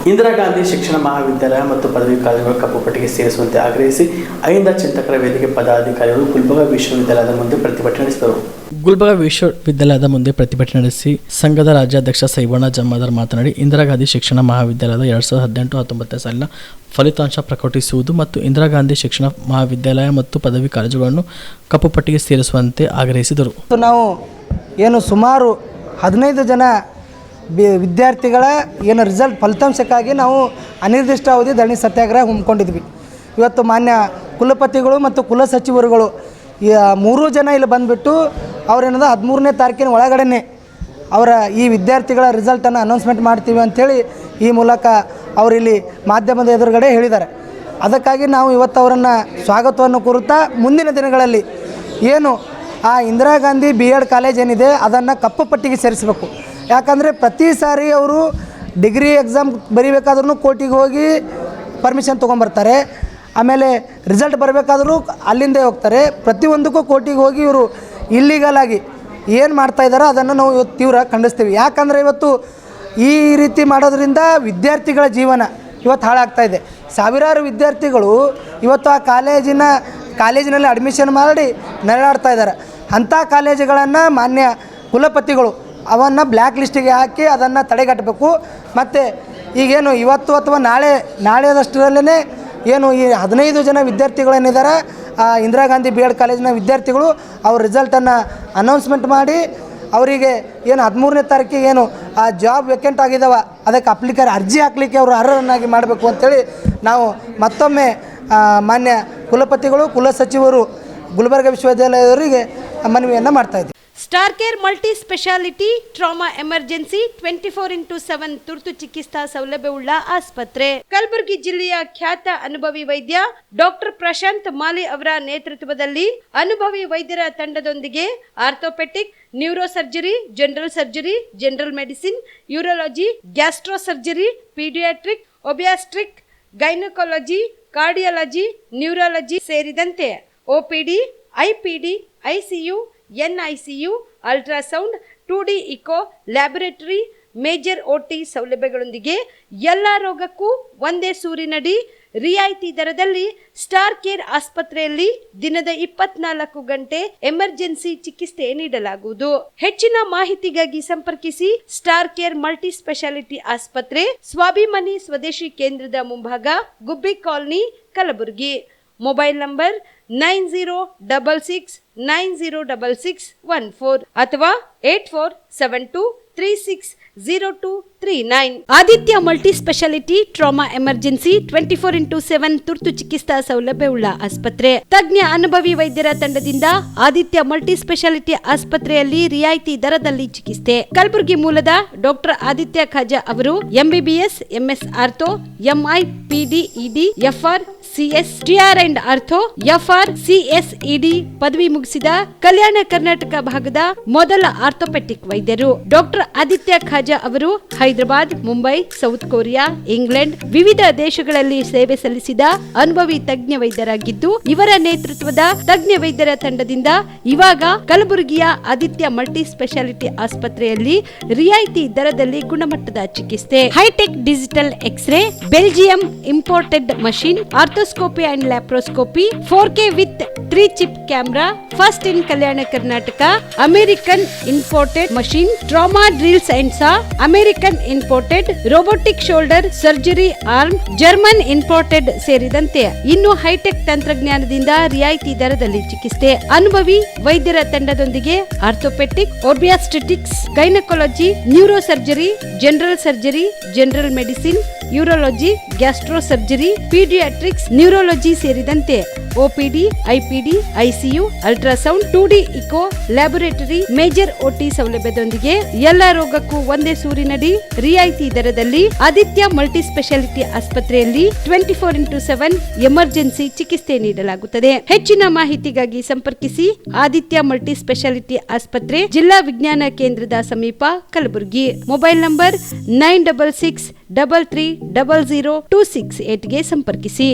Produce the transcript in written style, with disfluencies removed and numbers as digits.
ಇಂದಿರಾ ಗಾಂಧಿ ಶಿಕ್ಷಣ ಮಹಾವಿದ್ಯಾಲಯ ಮತ್ತು ಪದವಿ ಕಾಲೇಜುಗಳ ಕಪ್ಪು ಪಟ್ಟಿಗೆ ಸೇರಿಸುವಂತೆ ಆಗ್ರಹಿಸಿ ಅಹಿಂದ ಚಿಂತಕರ ವೇದಿಕೆ ಪದಾಧಿಕಾರಿಗಳು ಗುಲ್ಬರ್ಗಾ ವಿಶ್ವವಿದ್ಯಾಲಯದ ಮುಂದೆ ಪ್ರತಿಭಟನೆ ನಡೆಸಿದರು. ಗುಲ್ಬರ್ಗಾ ವಿಶ್ವವಿದ್ಯಾಲಯದ ಮುಂದೆ ಪ್ರತಿಭಟನೆ ನಡೆಸಿ ಸಂಘದ ರಾಜ್ಯಾಧ್ಯಕ್ಷ ಸೈಬಣ್ಣ ಜಮಾದಾರ್ ಮಾತನಾಡಿ, ಇಂದಿರಾ ಗಾಂಧಿ ಶಿಕ್ಷಣ ಮಹಾವಿದ್ಯಾಲಯದ 2018-19 ಸಾಲಿನ ಫಲಿತಾಂಶ ಪ್ರಕಟಿಸುವುದು ಮತ್ತು ಇಂದಿರಾ ಗಾಂಧಿ ಶಿಕ್ಷಣ ಮಹಾವಿದ್ಯಾಲಯ ಮತ್ತು ಪದವಿ ಕಾಲೇಜುಗಳನ್ನು ಕಪ್ಪು ಪಟ್ಟಿಗೆ ಸೇರಿಸುವಂತೆ ಆಗ್ರಹಿಸಿದರು. ನಾವು ಏನು ಸುಮಾರು 15 ಜನ ವಿದ್ಯಾರ್ಥಿಗಳ ಏನು ರಿಸಲ್ಟ್ ಫಲಿತಾಂಶಕ್ಕಾಗಿ ನಾವು ಅನಿರ್ದಿಷ್ಟ ಅವಧಿ ಧರಣಿ ಸತ್ಯಾಗ್ರಹ ಹಮ್ಮಿಕೊಂಡಿದ್ವಿ. ಇವತ್ತು ಮಾನ್ಯ ಕುಲಪತಿಗಳು ಮತ್ತು ಕುಲಸಚಿವರುಗಳು 3 ಜನ ಇಲ್ಲಿ ಬಂದುಬಿಟ್ಟು ಅವರೇನದ 13ನೇ ತಾರೀಕಿನ ಒಳಗಡೆ ಅವರ ಈ ವಿದ್ಯಾರ್ಥಿಗಳ ರಿಸಲ್ಟನ್ನು ಅನೌನ್ಸ್ಮೆಂಟ್ ಮಾಡ್ತೀವಿ ಅಂಥೇಳಿ ಈ ಮೂಲಕ ಅವರಿಲ್ಲಿ ಮಾಧ್ಯಮದ ಎದುರುಗಡೆ ಹೇಳಿದ್ದಾರೆ. ಅದಕ್ಕಾಗಿ ನಾವು ಇವತ್ತು ಅವರನ್ನು ಸ್ವಾಗತವನ್ನು ಕೋರುತ್ತಾ ಮುಂದಿನ ದಿನಗಳಲ್ಲಿ ಏನು ಆ ಇಂದಿರಾ ಗಾಂಧಿ BEd ಕಾಲೇಜ್ ಏನಿದೆ ಅದನ್ನು ಕಪ್ಪು ಪಟ್ಟಿಗೆ ಸೇರಿಸಬೇಕು. ಯಾಕಂದರೆ ಪ್ರತಿ ಸಾರಿ ಅವರು ಡಿಗ್ರಿ ಎಕ್ಸಾಮ್ ಬರೀಬೇಕಾದ್ರೂ ಕೋರ್ಟಿಗೆ ಹೋಗಿ ಪರ್ಮಿಷನ್ ತೊಗೊಂಬರ್ತಾರೆ. ಆಮೇಲೆ ರಿಸಲ್ಟ್ ಬರಬೇಕಾದ್ರೂ ಅಲ್ಲಿಂದೇ ಹೋಗ್ತಾರೆ. ಪ್ರತಿಯೊಂದಕ್ಕೂ ಕೋರ್ಟಿಗೆ ಹೋಗಿ ಇವರು ಇಲ್ಲೀಗಲಾಗಿ ಏನು ಮಾಡ್ತಾಯಿದ್ದಾರೋ ಅದನ್ನು ನಾವು ಇವತ್ತು ತೀವ್ರ ಖಂಡಿಸ್ತೀವಿ. ಯಾಕಂದರೆ ಇವತ್ತು ಈ ರೀತಿ ಮಾಡೋದ್ರಿಂದ ವಿದ್ಯಾರ್ಥಿಗಳ ಜೀವನ ಇವತ್ತು ಹಾಳಾಗ್ತಾಯಿದೆ. ಸಾವಿರಾರು ವಿದ್ಯಾರ್ಥಿಗಳು ಇವತ್ತು ಆ ಕಾಲೇಜಿನಲ್ಲಿ ಅಡ್ಮಿಷನ್ ಮಾಡಿ ನರಳಾಡ್ತಾ ಇದ್ದಾರೆ. ಅಂಥ ಕಾಲೇಜುಗಳನ್ನು ಮಾನ್ಯ ಕುಲಪತಿಗಳು ಅವನ್ನು ಬ್ಲ್ಯಾಕ್ ಲಿಸ್ಟಿಗೆ ಹಾಕಿ ಅದನ್ನು ತಡೆಗಟ್ಟಬೇಕು. ಮತ್ತು ಈಗೇನು ಇವತ್ತು ಅಥವಾ ನಾಳೆದಷ್ಟರಲ್ಲೇ ಏನು ಈ 15 ಜನ ವಿದ್ಯಾರ್ಥಿಗಳೇನಿದ್ದಾರೆ ಇಂದಿರಾ ಗಾಂಧಿ BEd ಕಾಲೇಜಿನ ವಿದ್ಯಾರ್ಥಿಗಳು ಅವ್ರ ರಿಸಲ್ಟನ್ನು ಅನೌನ್ಸ್ಮೆಂಟ್ ಮಾಡಿ ಅವರಿಗೆ ಏನು 13ನೇ ತಾರೀಕಿಗೆ ಏನು ಆ ಜಾಬ್ ವೇಕೆಂಟ್ ಆಗಿದ್ದಾವೆ ಅದಕ್ಕೆ ಅರ್ಜಿ ಹಾಕಲಿಕ್ಕೆ ಅವರು ಅರ್ಹರನ್ನಾಗಿ ಮಾಡಬೇಕು ಅಂಥೇಳಿ ನಾವು ಮತ್ತೊಮ್ಮೆ ಮಾನ್ಯ ಕುಲಪತಿಗಳು ಕುಲಸಚಿವರು ಗುಲ್ಬರ್ಗಾ ವಿಶ್ವವಿದ್ಯಾಲಯದವರಿಗೆ ಮನವಿಯನ್ನು ಮಾಡ್ತಾಯಿದ್ದೀವಿ. Star care multi speciality trauma emergency 24x7 ತುರ್ತು ಚಿಕಿತ್ಸಾ ಸೌಲಭ್ಯವುಳ್ಳ ಆಸ್ಪತ್ರೆ. ಕಲಬುರಗಿ ಜಿಲ್ಲೆಯ ಖ್ಯಾತ ಅನುಭವಿ ವೈದ್ಯ ಡಾಕ್ಟರ್ ಪ್ರಶಾಂತ್ ಮಾಲಿ ಅವರ ನೇತೃತ್ವದಲ್ಲಿ ಅನುಭವಿ ವೈದ್ಯರ ತಂಡದೊಂದಿಗೆ orthopedic, neuro surgery, general surgery, general medicine, urology, gastro surgery, pediatric, obstetric, gynaecology, cardiology, neurology ಸೇರಿದಂತೆ OPD, IPD, ICU, NICU, ultrasound, 2D echo, laboratory, major OT ಸೌಲಭ್ಯಗಳೊಂದಿಗೆ ಎಲ್ಲ ರೋಗಕ್ಕೂ ಒಂದೇ ಸೂರಿನಡಿ ರಿಯಾಯಿತಿ ದರದಲ್ಲಿ ಸ್ಟಾರ್ ಕೇರ್ ಆಸ್ಪತ್ರೆಯಲ್ಲಿ ದಿನದ 24 ಗಂಟೆ ಎಮರ್ಜೆನ್ಸಿ ಚಿಕಿತ್ಸೆ ನೀಡಲಾಗುವುದು. ಹೆಚ್ಚಿನ ಮಾಹಿತಿಗಾಗಿ ಸಂಪರ್ಕಿಸಿ ಸ್ಟಾರ್ ಕೇರ್ ಮಲ್ಟಿ ಸ್ಪೆಷಾಲಿಟಿ ಆಸ್ಪತ್ರೆ, ಸ್ವಾಭಿಮಾನಿ ಸ್ವದೇಶಿ ಕೇಂದ್ರದ ಮುಂಭಾಗ, ಗುಬ್ಬಿ ಕಾಲನಿ, ಕಲಬುರಗಿ. ಮೊಬೈಲ್ ನಂಬರ್ 9066906614 ಅಥವಾ 8472360239. Aditya multi speciality trauma emergency 24x7 ತುರ್ತು ಚಿಕಿತ್ಸಾ ಸೌಲಭ್ಯವುಳ್ಳ ಆಸ್ಪತ್ರೆ. ತಜ್ಞ ಅನುಭವಿ ವೈದ್ಯರ ತಂಡದಿಂದ ಆದಿತ್ಯ ಮಲ್ಟಿ ಸ್ಪೆಷಾಲಿಟಿ ಆಸ್ಪತ್ರೆಯಲ್ಲಿ ರಿಯಾಯಿತಿ ದರದಲ್ಲಿ ಚಿಕಿತ್ಸೆ. ಕಲಬುರಗಿ ಮೂಲದ ಡಾಕ್ಟರ್ ಆದಿತ್ಯ ಖಾಜಾ ಅವರು MBBS, MS ortho, MI, PD, ED, FR, CS, TR and ortho, FR, CS, ED ಪದವಿ ಮುಗಿಸಿದ ಕಲ್ಯಾಣ ಕರ್ನಾಟಕ ಭಾಗದ ಮೊದಲ ಆರ್ಥೋಪೆಟಿಕ್ ವೈದ್ಯರು. ಡಾಕ್ಟರ್ ಆದಿತ್ಯ ಖಾಜಾ ಅವರು Hyderabad, Mumbai, south Korea, England ವಿವಿಧ ದೇಶಗಳಲ್ಲಿ ಸೇವೆ ಸಲ್ಲಿಸಿದ ಅನುಭವಿ ತಜ್ಞ ವೈದ್ಯರಾಗಿದ್ದು, ಇವರ ನೇತೃತ್ವದ ತಜ್ಞ ವೈದ್ಯರ ತಂಡದಿಂದ ಇವಾಗ ಕಲಬುರಗಿಯ ಆದಿತ್ಯ ಮಲ್ಟಿ ಸ್ಪೆಷಾಲಿಟಿ ಆಸ್ಪತ್ರೆಯಲ್ಲಿ ರಿಯಾಯಿತಿ ದರದಲ್ಲಿ ಗುಣಮಟ್ಟದ ಚಿಕಿತ್ಸೆ, high tech digital x ray, Belgium imported machine, arthroscopy and laparoscopy, 4K with 3 chip camera, first in Kalyana Karnataka, American imported machine, trauma drills and saw, American imported robotic shoulder surgery arm, German imported ಸೇರಿದಂತೆ ಇನ್ನು high tech ತಂತ್ರಜ್ಞಾನದಿಂದ ರಿಯಾಯಿತಿ ದರದಲ್ಲಿ ಚಿಕಿತ್ಸೆ. ಅನುಭವಿ ವೈದ್ಯರ ತಂಡದೊಂದಿಗೆ orthopaedic, obstetrics, gynaecology, neuro surgery, general surgery, general medicine, urology, gastro surgery, paediatrics, neurology ಸೇರಿದಂತೆ OPD, IPD, ICU, ultrasound, 2D echo, laboratory, major OT ಸೌಲಭ್ಯದೊಂದಿಗೆ ಎಲ್ಲ ರೋಗಕ್ಕೂ ಒಂದೇ ಸೂರಿನಡಿ ರಿಯಾಯಿತಿ ದರದಲ್ಲಿ ಆದಿತ್ಯ ಮಲ್ಟಿ ಸ್ಪೆಷಾಲಿಟಿ ಆಸ್ಪತ್ರೆಯಲ್ಲಿ 24x7 ಎಮರ್ಜೆನ್ಸಿ ಚಿಕಿತ್ಸೆ ನೀಡಲಾಗುತ್ತದೆ. ಹೆಚ್ಚಿನ ಮಾಹಿತಿಗಾಗಿ ಸಂಪರ್ಕಿಸಿ ಆದಿತ್ಯ ಮಲ್ಟಿ ಸ್ಪೆಷಾಲಿಟಿ ಆಸ್ಪತ್ರೆ, ಜಿಲ್ಲಾ ವಿಜ್ಞಾನ ಕೇಂದ್ರದ ಸಮೀಪ, ಕಲಬುರಗಿ. ಮೊಬೈಲ್ ನಂಬರ್ 9663300268 ಗೆ ಸಂಪರ್ಕಿಸಿ.